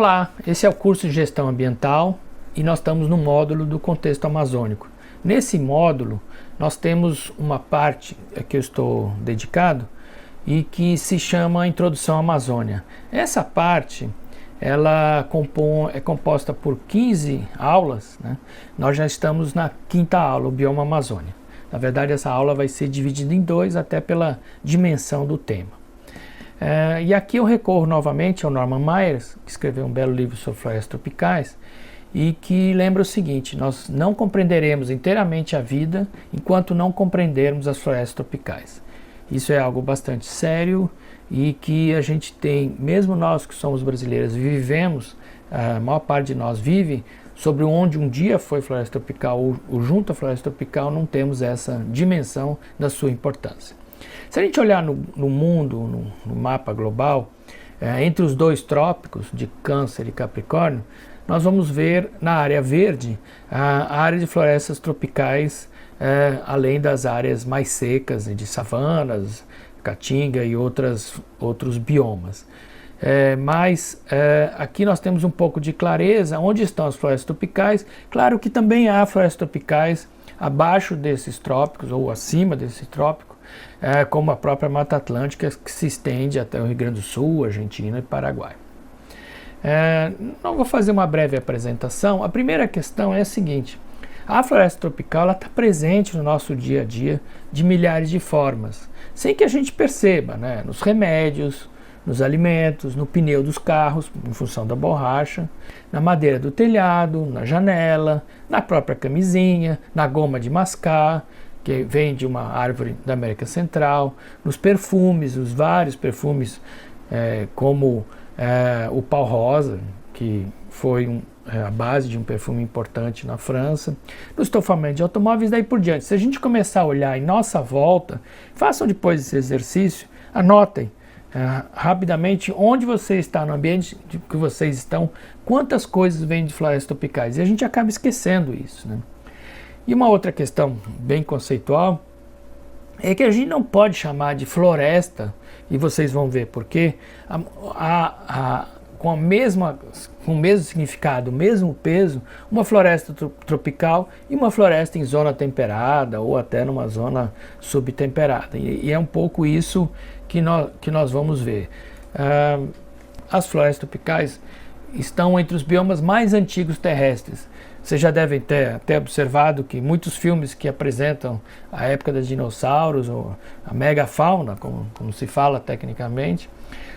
Olá, esse é o curso de Gestão Ambiental e nós estamos no módulo do contexto amazônico. Nesse módulo, nós temos uma parte que eu estou dedicado e que se chama Introdução à Amazônia. Essa parte ela é composta por 15 aulas, né? Nós já estamos na 5ª aula, o Bioma Amazônia. Na verdade, essa aula vai ser dividida em 2, até pela dimensão do tema. E aqui eu recorro novamente ao Norman Myers, que escreveu um belo livro sobre florestas tropicais, e que lembra o seguinte: nós não compreenderemos inteiramente a vida enquanto não compreendermos as florestas tropicais. Isso é algo bastante sério e que a gente tem, mesmo nós que somos brasileiros e vivemos, a maior parte de nós vive sobre onde um dia foi floresta tropical ou junto à floresta tropical, não temos essa dimensão da sua importância. Se a gente olhar no mundo, no mapa global, entre os 2 trópicos de Câncer e Capricórnio, nós vamos ver na área verde a área de florestas tropicais, além das áreas mais secas de savanas, caatinga e outros biomas. Mas aqui nós temos um pouco de clareza onde estão as florestas tropicais. Claro que também há florestas tropicais abaixo desses trópicos ou acima desses trópicos, como a própria Mata Atlântica, que se estende até o Rio Grande do Sul, Argentina e Paraguai. Não vou fazer uma breve apresentação. A primeira questão é a seguinte: a floresta tropical está presente no nosso dia a dia de milhares de formas, sem que a gente perceba, né? Nos remédios, nos alimentos, no pneu dos carros, em função da borracha, na madeira do telhado, na janela, na própria camisinha, na goma de mascar, que vem de uma árvore da América Central, nos perfumes, os vários perfumes, como o pau rosa, que foi a base de um perfume importante na França, no estofamento de automóveis, daí por diante. Se a gente começar a olhar em nossa volta, façam depois esse exercício, anotem rapidamente onde você está, no ambiente que vocês estão, quantas coisas vêm de florestas tropicais, e a gente acaba esquecendo isso, né? E uma outra questão bem conceitual é que a gente não pode chamar de floresta, e vocês vão ver por quê, com o mesmo significado, o mesmo peso, uma floresta tropical e uma floresta em zona temperada ou até numa zona subtemperada. E é um pouco isso que nós vamos ver. As florestas tropicais estão entre os biomas mais antigos terrestres. Vocês já devem ter até observado que muitos filmes que apresentam a época dos dinossauros, ou a megafauna, como se fala tecnicamente,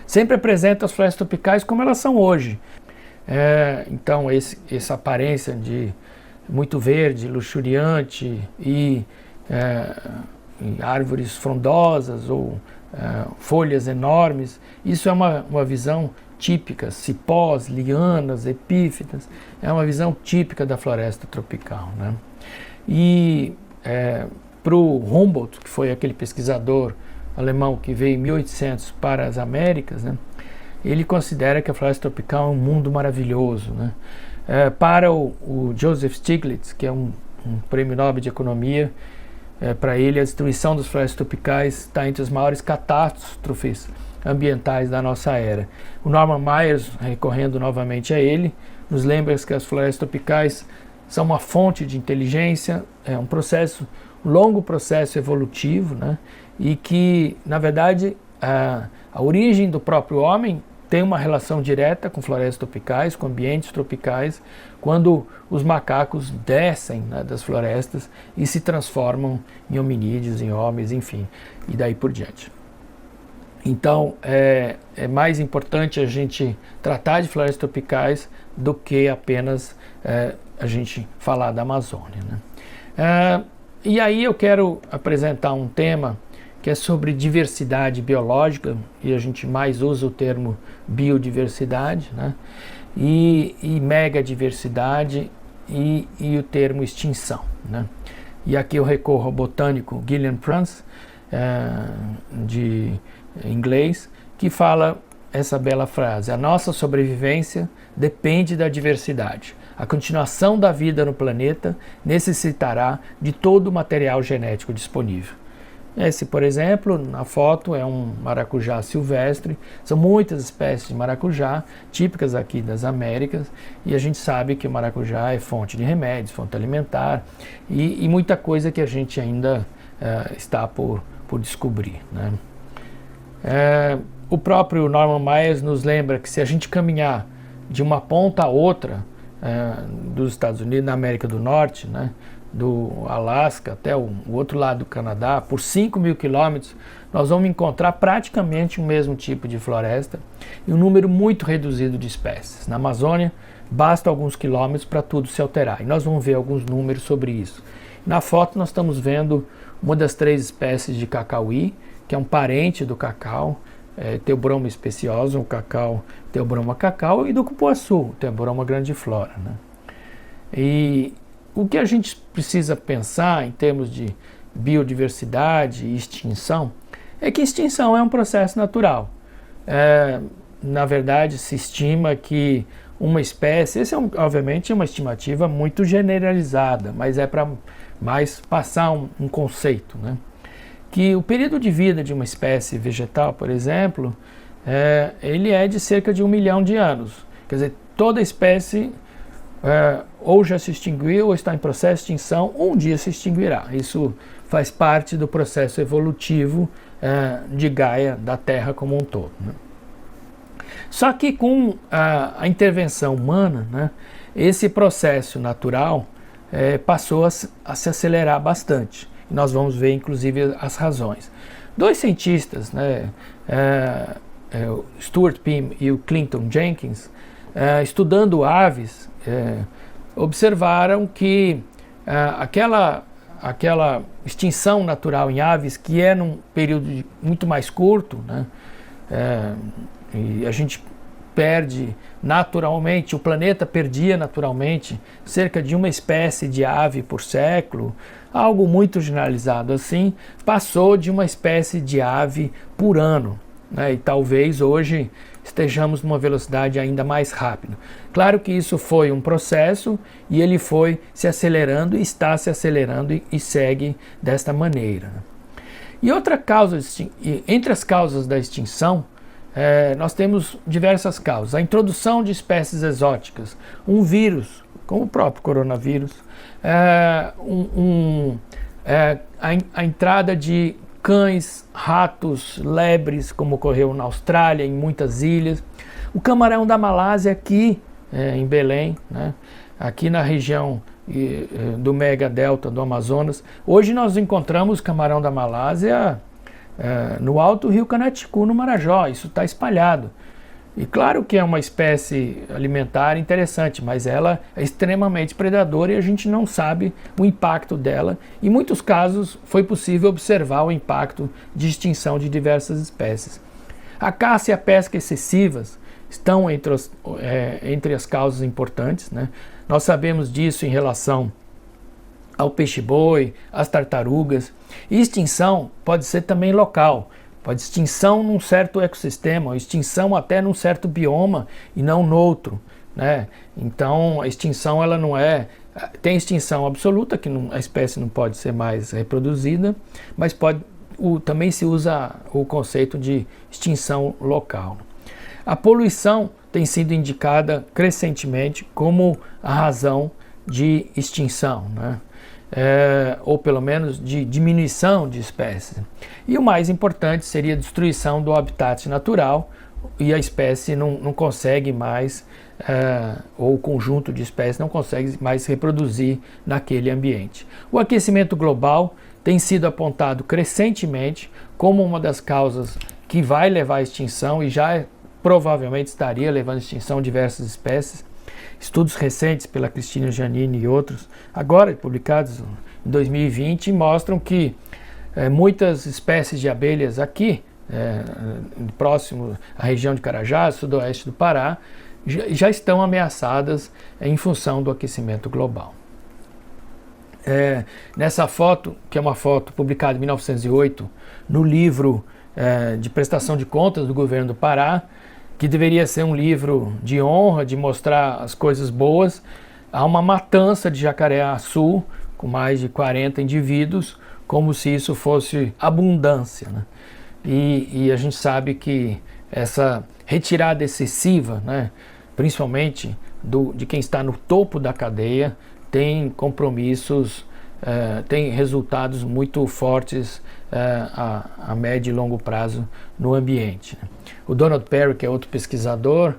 sempre apresentam as florestas tropicais como elas são hoje. Então essa aparência de muito verde, luxuriante e árvores frondosas ou folhas enormes, isso é uma visão típica, cipós, lianas, epífitas, é uma visão típica da floresta tropical, né? E para o Humboldt, que foi aquele pesquisador alemão que veio em 1800 para as Américas, né, ele considera que a floresta tropical é um mundo maravilhoso, né? Para o Joseph Stiglitz, que é um prêmio Nobel de Economia, para ele a destruição das florestas tropicais está entre as maiores catástrofes ambientais da nossa era. O Norman Myers, recorrendo novamente a ele, nos lembra que as florestas tropicais são uma fonte de inteligência, é um longo processo evolutivo, né? E que, na verdade, a origem do próprio homem tem uma relação direta com florestas tropicais, com ambientes tropicais, quando os macacos descem, né, das florestas e se transformam em hominídeos, em homens, enfim, e daí por diante. Então, é mais importante a gente tratar de florestas tropicais do que apenas a gente falar da Amazônia, né? E aí eu quero apresentar um tema que é sobre diversidade biológica, e a gente mais usa o termo biodiversidade, né? E megadiversidade e o termo extinção, né? E aqui eu recorro ao botânico Gillian Prance, de inglês, que fala essa bela frase: a nossa sobrevivência depende da diversidade. A continuação da vida no planeta necessitará de todo o material genético disponível. Esse, por exemplo, na foto é um maracujá silvestre. São muitas espécies de maracujá, típicas aqui das Américas, e a gente sabe que o maracujá é fonte de remédios, fonte alimentar, e muita coisa que a gente ainda está por descobrir, né? O próprio Norman Myers nos lembra que se a gente caminhar de uma ponta a outra dos Estados Unidos, na América do Norte, né, do Alasca até o outro lado do Canadá, por 5.000 quilômetros, nós vamos encontrar praticamente o mesmo tipo de floresta e um número muito reduzido de espécies. Na Amazônia, basta alguns quilômetros para tudo se alterar, e nós vamos ver alguns números sobre isso. Na foto nós estamos vendo uma das 3 espécies de cacauí, que é um parente do cacau, Theobroma speciosum, o cacau Theobroma cacau, e do cupuaçu, Theobroma grandiflora, né? E o que a gente precisa pensar em termos de biodiversidade e extinção é que extinção é um processo natural. Na verdade, se estima que uma espécie, obviamente é uma estimativa muito generalizada, mas é para mais passar um conceito, né? Que o período de vida de uma espécie vegetal, por exemplo, ele é de cerca de 1 milhão de anos. Quer dizer, toda espécie ou já se extinguiu ou está em processo de extinção, um dia se extinguirá. Isso faz parte do processo evolutivo de Gaia, da Terra como um todo, né? Só que com a intervenção humana, né, esse processo natural passou a se acelerar bastante. E nós vamos ver, inclusive, as razões. 2 cientistas, né, o Stuart Pimm e o Clinton Jenkins, estudando aves, observaram que aquela extinção natural em aves, que é num período muito mais curto, né, e a gente perde naturalmente, o planeta perdia naturalmente cerca de uma espécie de ave por século, algo muito generalizado assim, passou de uma espécie de ave por ano, né? E talvez hoje estejamos numa velocidade ainda mais rápida. Claro que isso foi um processo e ele foi se acelerando e está se acelerando e segue desta maneira. E outra causa, entre as causas da extinção, nós temos diversas causas. A introdução de espécies exóticas, um vírus, como o próprio coronavírus, a entrada de cães, ratos, lebres, como ocorreu na Austrália, em muitas ilhas. O camarão da Malásia aqui em Belém, né? Aqui na região do Mega Delta do Amazonas. Hoje nós encontramos camarão da Malásia no alto rio Canaticu, no Marajó. Isso está espalhado. E claro que é uma espécie alimentar interessante, mas ela é extremamente predadora e a gente não sabe o impacto dela. Em muitos casos foi possível observar o impacto de extinção de diversas espécies. A caça e a pesca excessivas estão entre as causas importantes, né? Nós sabemos disso em relação ao peixe-boi, às tartarugas. E extinção pode ser também local. Pode extinção num certo ecossistema, extinção até num certo bioma e não noutro, né? Então a extinção ela não tem extinção absoluta, que a espécie não pode ser mais reproduzida, mas também se usa o conceito de extinção local. A poluição tem sido indicada crescentemente como a razão de extinção, né? Ou pelo menos de diminuição de espécies. E o mais importante seria a destruição do habitat natural, e a espécie não consegue mais, ou o conjunto de espécies não consegue mais reproduzir naquele ambiente. O aquecimento global tem sido apontado crescentemente como uma das causas que vai levar à extinção, e já provavelmente estaria levando à extinção diversas espécies. Estudos recentes pela Cristina Giannini e outros, agora publicados em 2020, mostram que muitas espécies de abelhas aqui, próximo à região de Carajás, sudoeste do Pará, já estão ameaçadas em função do aquecimento global. Nessa foto, que é uma foto publicada em 1908, no livro de prestação de contas do governo do Pará, que deveria ser um livro de honra, de mostrar as coisas boas, há uma matança de jacaré-açu, com mais de 40 indivíduos, como se isso fosse abundância, né? E a gente sabe que essa retirada excessiva, né, principalmente de quem está no topo da cadeia, tem compromissos, tem resultados muito fortes a médio e longo prazo no ambiente, né? O Donald Perry, que é outro pesquisador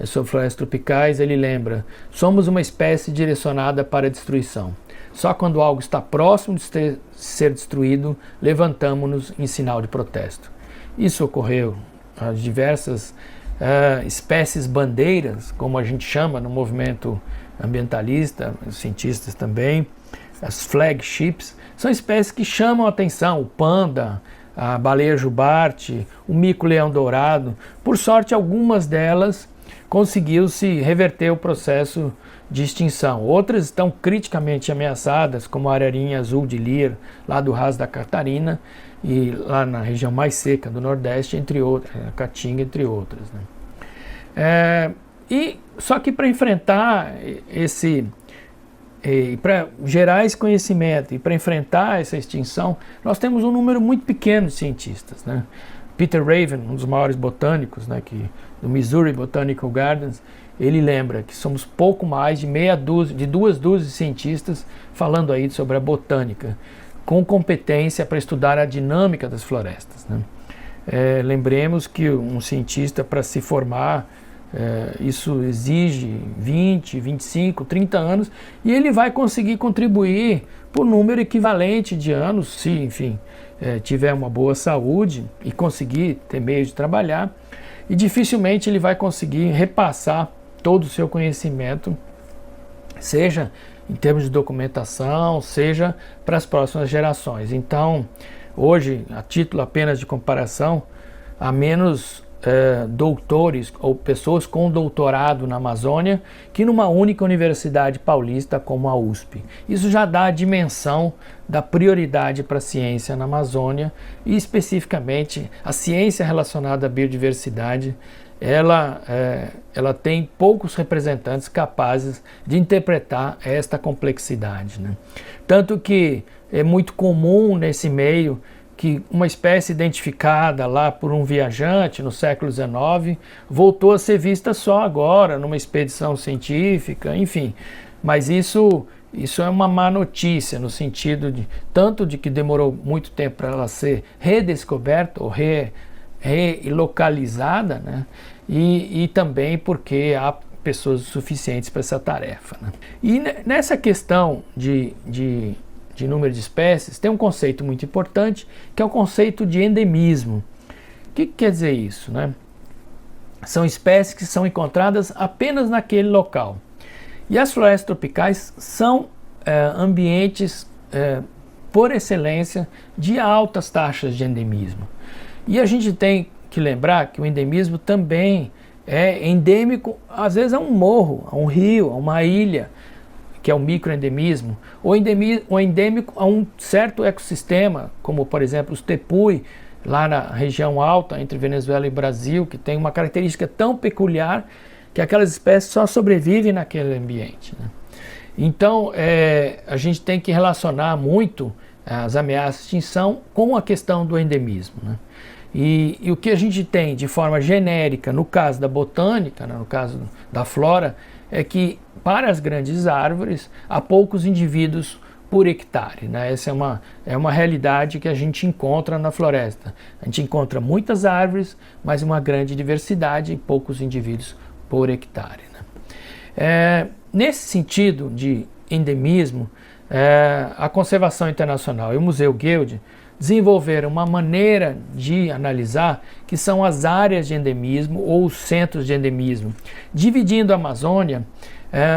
sobre florestas tropicais, ele lembra: somos uma espécie direcionada para a destruição. Só quando algo está próximo de ser destruído, levantamos-nos em sinal de protesto. Isso ocorreu a diversas espécies bandeiras, como a gente chama no movimento ambientalista, os cientistas também. As flagships são espécies que chamam a atenção: o panda, a baleia jubarte, o mico-leão dourado. Por sorte, algumas delas conseguiu-se reverter o processo de extinção. Outras estão criticamente ameaçadas, como a ararinha azul de Lear, lá do Ras da Catarina, e lá na região mais seca do Nordeste, entre outras, a Caatinga, entre outras, né? Só que para enfrentar para gerar esse conhecimento e para enfrentar essa extinção, nós temos um número muito pequeno de cientistas, né? Peter Raven, um dos maiores botânicos, né, do Missouri Botanical Gardens, ele lembra que somos pouco mais de 2 dúzias de cientistas falando aí sobre a botânica, com competência para estudar a dinâmica das florestas, né? Lembremos que um cientista, para se formar, isso exige 20, 25, 30 anos, e ele vai conseguir contribuir por número equivalente de anos, se, enfim, tiver uma boa saúde e conseguir ter meio de trabalhar, e dificilmente ele vai conseguir repassar todo o seu conhecimento, seja em termos de documentação, seja para as próximas gerações. Então, hoje, a título apenas de comparação, há menos doutores ou pessoas com doutorado na Amazônia que numa única universidade paulista como a USP. Isso já dá a dimensão da prioridade para a ciência na Amazônia, e especificamente a ciência relacionada à biodiversidade. Ela tem poucos representantes capazes de interpretar esta complexidade, né? Tanto que é muito comum nesse meio que uma espécie identificada lá por um viajante no século XIX voltou a ser vista só agora, numa expedição científica, enfim. Mas isso é uma má notícia, no sentido tanto de que demorou muito tempo para ela ser redescoberta ou relocalizada, né? E também porque há pessoas suficientes para essa tarefa, né? E nessa questão de número de espécies, tem um conceito muito importante, que é o conceito de endemismo. O que quer dizer isso, né? São espécies que são encontradas apenas naquele local. E as florestas tropicais são ambientes, por excelência, de altas taxas de endemismo. E a gente tem que lembrar que o endemismo também é endêmico, às vezes, a um morro, a um rio, a uma ilha, que é o microendemismo, ou endêmico a um certo ecossistema, como, por exemplo, os tepui, lá na região alta, entre Venezuela e Brasil, que tem uma característica tão peculiar que aquelas espécies só sobrevivem naquele ambiente, né? Então, a gente tem que relacionar muito as ameaças de extinção com a questão do endemismo, né? E o que a gente tem de forma genérica, no caso da botânica, né, no caso da flora, é que para as grandes árvores há poucos indivíduos por hectare, né? Essa é uma realidade que a gente encontra na floresta. A gente encontra muitas árvores, mas uma grande diversidade e poucos indivíduos por hectare, né? Nesse sentido de endemismo, a Conservação Internacional e o Museu Guild desenvolveram uma maneira de analisar, que são as áreas de endemismo ou os centros de endemismo, dividindo a Amazônia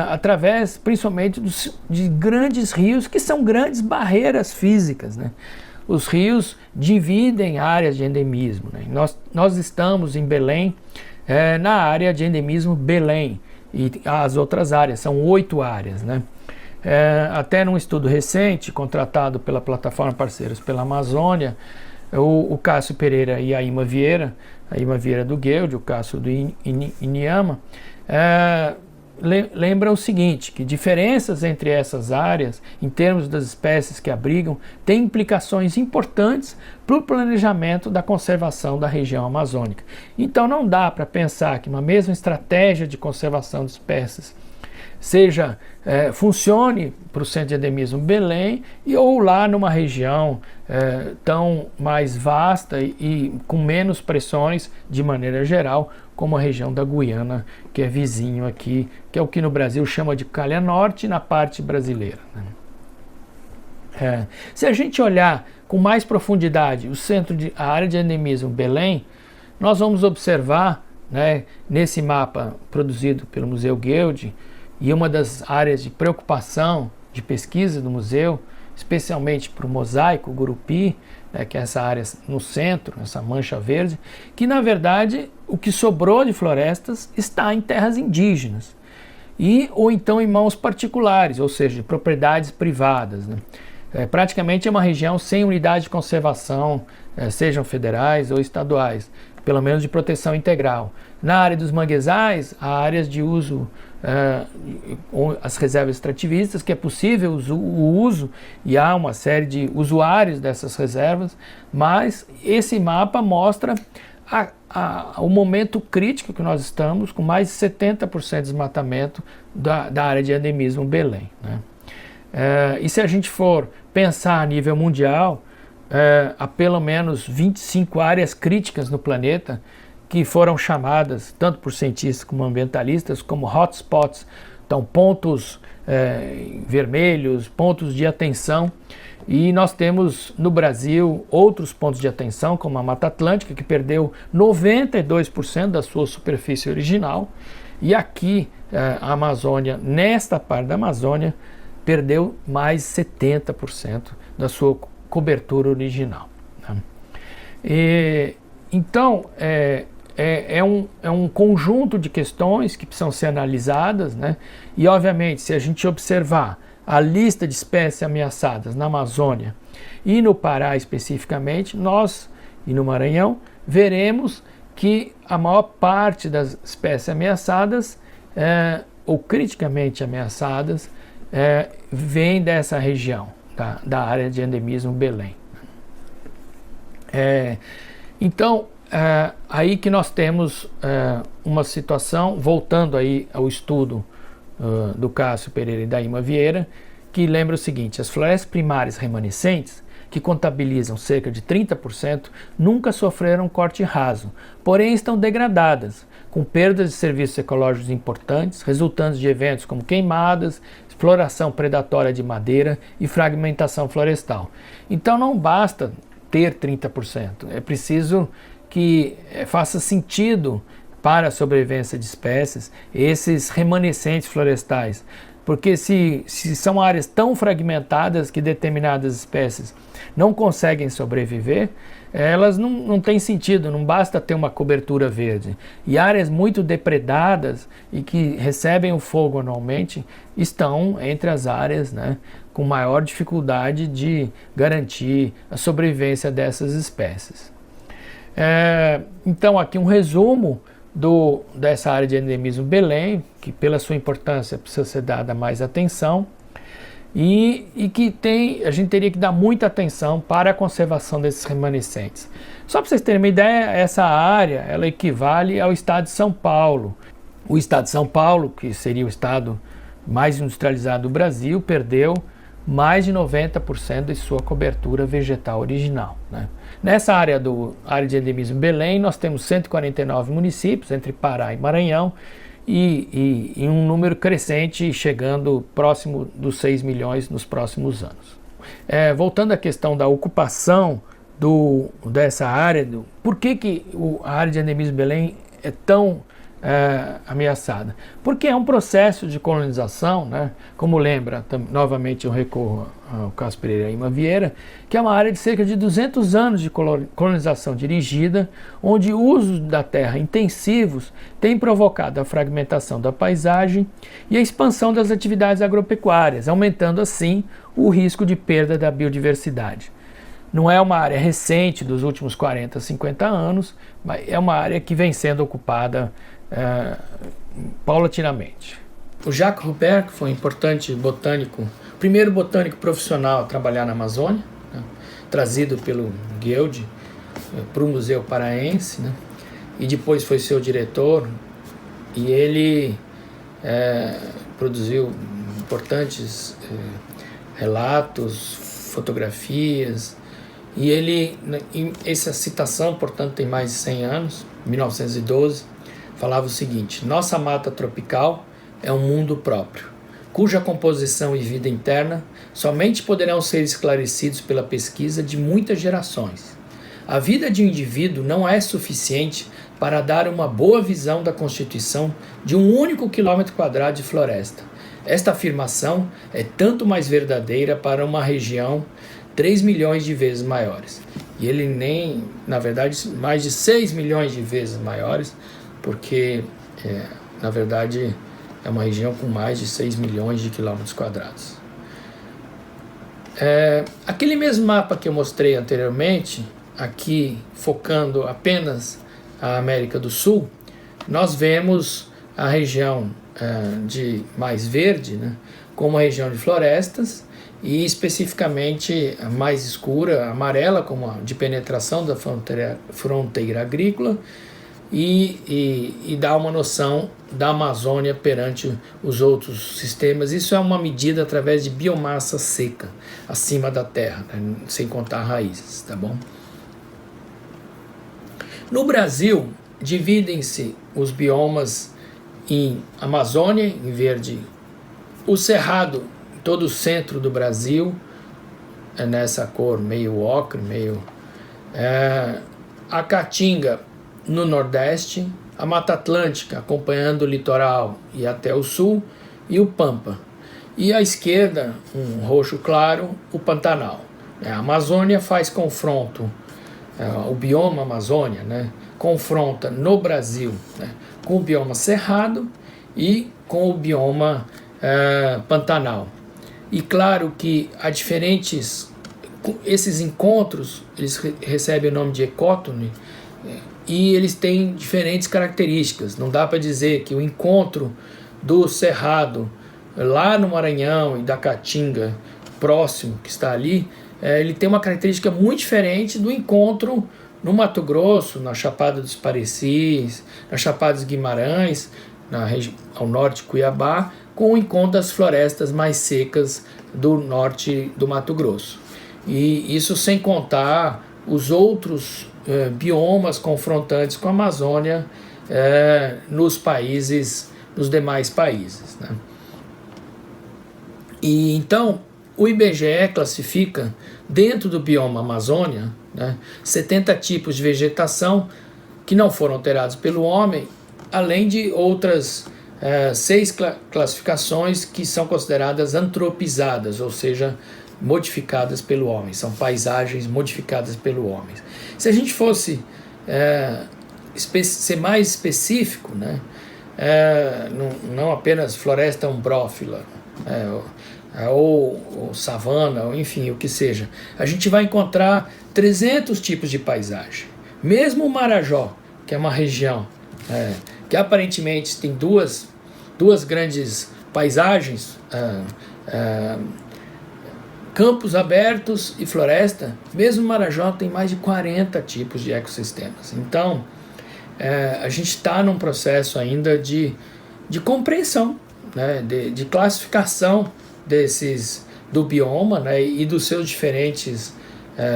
através principalmente de grandes rios, que são grandes barreiras físicas, né? Os rios dividem áreas de endemismo, né? Nós estamos em Belém, na área de endemismo Belém, e as outras áreas, são 8 áreas, né? Até num estudo recente, contratado pela plataforma Parceiros pela Amazônia, o Cássio Pereira e a Ima Vieira do Guild, o Cássio do Inhama, lembra o seguinte, que diferenças entre essas áreas, em termos das espécies que abrigam, têm implicações importantes para o planejamento da conservação da região amazônica. Então não dá para pensar que uma mesma estratégia de conservação de espécies funcione para o Centro de Endemismo Belém ou lá numa região tão mais vasta e com menos pressões de maneira geral, como a região da Guiana, que é vizinho aqui, que é o que no Brasil chama de Calha Norte, na parte brasileira, né? Se a gente olhar com mais profundidade a área de endemismo Belém, nós vamos observar, né, nesse mapa produzido pelo Museu Guild, e uma das áreas de preocupação de pesquisa do museu, especialmente para o mosaico Gurupi, né, que é essa área no centro, essa mancha verde, que na verdade o que sobrou de florestas está em terras indígenas, ou então em mãos particulares, ou seja, de propriedades privadas, né? Praticamente é uma região sem unidade de conservação, sejam federais ou estaduais, pelo menos de proteção integral. Na área dos manguezais, há áreas de uso, as reservas extrativistas, que é possível o uso, e há uma série de usuários dessas reservas, mas esse mapa mostra o momento crítico que nós estamos, com mais de 70% de desmatamento da área de endemismo Belém, né? E se a gente for pensar a nível mundial, há pelo menos 25 áreas críticas no planeta que foram chamadas, tanto por cientistas como ambientalistas, como hotspots, então pontos vermelhos, pontos de atenção. E nós temos no Brasil outros pontos de atenção, como a Mata Atlântica, que perdeu 92% da sua superfície original, e aqui a Amazônia, nesta parte da Amazônia, perdeu mais 70% da sua cobertura original, né? Então, é um conjunto de questões que precisam ser analisadas, né? E, obviamente, se a gente observar a lista de espécies ameaçadas na Amazônia e no Pará especificamente, e no Maranhão, veremos que a maior parte das espécies ameaçadas, ou criticamente ameaçadas, vem dessa região, da área de endemismo Belém. Então, aí que nós temos uma situação, voltando aí ao estudo do Cássio Pereira e da Ima Vieira, que lembra o seguinte: as florestas primárias remanescentes, que contabilizam cerca de 30%, nunca sofreram corte raso, porém estão degradadas, com perdas de serviços ecológicos importantes, resultantes de eventos como queimadas, exploração predatória de madeira e fragmentação florestal. Então não basta ter 30%, é preciso que faça sentido para a sobrevivência de espécies esses remanescentes florestais, porque se são áreas tão fragmentadas que determinadas espécies não conseguem sobreviver, elas não têm sentido, não basta ter uma cobertura verde. E áreas muito depredadas e que recebem o fogo anualmente estão entre as áreas, né, com maior dificuldade de garantir a sobrevivência dessas espécies. Então aqui um resumo dessa área de endemismo Belém, que pela sua importância precisa ser dada mais atenção, e que a gente teria que dar muita atenção para a conservação desses remanescentes. Só para vocês terem uma ideia, essa área ela equivale ao estado de São Paulo. O estado de São Paulo, que seria o estado mais industrializado do Brasil, perdeu mais de 90% de sua cobertura vegetal original, né? Nessa área de endemismo Belém, nós temos 149 municípios, entre Pará e Maranhão, e um número crescente, chegando próximo dos 6 milhões nos próximos anos. Voltando à questão da ocupação dessa área, por que a área de endemismo Belém é tão ameaçada? Porque é um processo de colonização, né? Como lembra, novamente eu recorro ao Cássio Pereira e Ima Vieira, que é uma área de cerca de 200 anos de colonização dirigida, onde usos da terra intensivos têm provocado a fragmentação da paisagem e a expansão das atividades agropecuárias, aumentando assim o risco de perda da biodiversidade. Não é uma área recente dos últimos 40, 50 anos, mas é uma área que vem sendo ocupada paulatinamente. O Jacques Ruppert foi um importante botânico, primeiro botânico profissional a trabalhar na Amazônia, né, trazido pelo Guild para o Museu Paraense, né, e depois foi seu diretor, e ele produziu importantes relatos, fotografias, e ele, essa citação, portanto, tem mais de 100 anos, 1912, falava o seguinte: nossa mata tropical é um mundo próprio, cuja composição e vida interna somente poderão ser esclarecidos pela pesquisa de muitas gerações. A vida de um indivíduo não é suficiente para dar uma boa visão da constituição de um único quilômetro quadrado de floresta. Esta afirmação é tanto mais verdadeira para uma região 3 milhões de vezes maiores. E ele nem, na verdade, mais de 6 milhões de vezes maiores, porque, na verdade, é uma região com mais de 6 milhões de quilômetros quadrados. Aquele mesmo mapa que eu mostrei anteriormente, aqui focando apenas a América do Sul, nós vemos a região de mais verde, né, como a região de florestas, e especificamente a mais escura, a amarela, como a de penetração da fronteira agrícola, e dá uma noção da Amazônia perante os outros sistemas. Isso é uma medida através de biomassa seca, acima da terra, né, sem contar raízes, tá bom? No Brasil, dividem-se os biomas em Amazônia, em verde, o Cerrado, todo o centro do Brasil, é nessa cor meio ocre, a Caatinga no Nordeste, a Mata Atlântica acompanhando o litoral e até o sul, e o Pampa. E à esquerda, um roxo claro, o Pantanal. A Amazônia faz confronto, o bioma Amazônia, né, confronta no Brasil, né, com o bioma Cerrado e com o bioma Pantanal. E claro que há esses encontros, eles recebem o nome de ecótone, e eles têm diferentes características. Não dá para dizer que o encontro do Cerrado lá no Maranhão e da Caatinga próximo que está ali, ele tem uma característica muito diferente do encontro no Mato Grosso, na Chapada dos Parecis, na Chapada dos Guimarães, ao norte de Cuiabá, com o encontro das florestas mais secas do norte do Mato Grosso. E isso sem contar os outros biomas confrontantes com a Amazônia nos demais países, né? E então o IBGE classifica dentro do bioma Amazônia, né, 70 tipos de vegetação que não foram alterados pelo homem, além de outras 6 classificações que são consideradas antropizadas, ou seja, modificadas pelo homem, são paisagens modificadas pelo homem. Se a gente fosse ser mais específico, né, não apenas floresta umbrófila, ou savana, ou enfim, o que seja, a gente vai encontrar 300 tipos de paisagem. Mesmo o Marajó, que é uma região que aparentemente tem duas grandes paisagens, campos abertos e floresta, mesmo o Marajó tem mais de 40 tipos de ecossistemas. Então, a gente está num processo ainda de compreensão, né, de classificação do bioma, né, e dos seus diferentes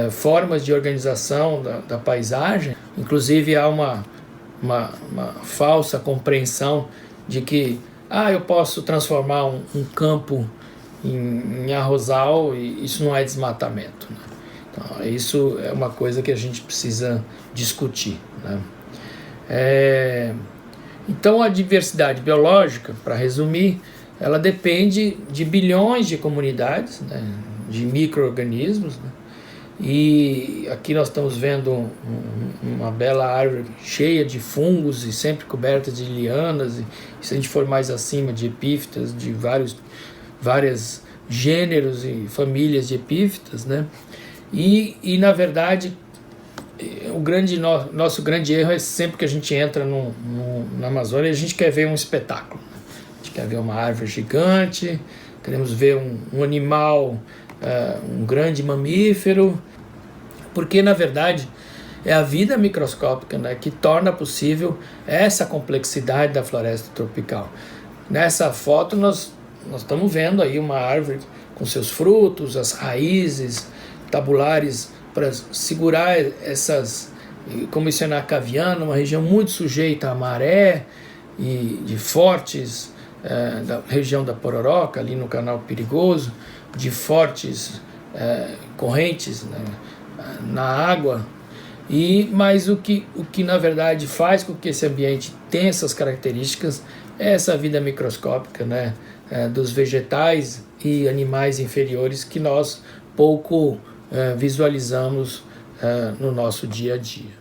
formas de organização da paisagem. Inclusive há uma falsa compreensão de que eu posso transformar um campo em arrozal e isso não é desmatamento, né? Então, isso é uma coisa que a gente precisa discutir, né? Então a diversidade biológica, para resumir, ela depende de bilhões de comunidades, né, de micro-organismos, né? E aqui nós estamos vendo uma bela árvore cheia de fungos e sempre coberta de lianas, e se a gente for mais acima, de epífitas, de vários gêneros e famílias de epífitas, né? E na verdade, nosso grande erro é sempre que a gente entra na Amazônia, a gente quer ver um espetáculo. A gente quer ver uma árvore gigante, queremos ver um animal, um grande mamífero, porque na verdade é a vida microscópica, né, que torna possível essa complexidade da floresta tropical. Nessa foto nós estamos vendo aí uma árvore com seus frutos, as raízes tabulares para segurar essas, como isso é na Caviana, uma região muito sujeita à maré e de fortes, da região da Pororoca, ali no Canal Perigoso, de fortes correntes, né, na água. Mas o que na verdade faz com que esse ambiente tenha essas características é essa vida microscópica, né, dos vegetais e animais inferiores que nós pouco visualizamos no nosso dia a dia.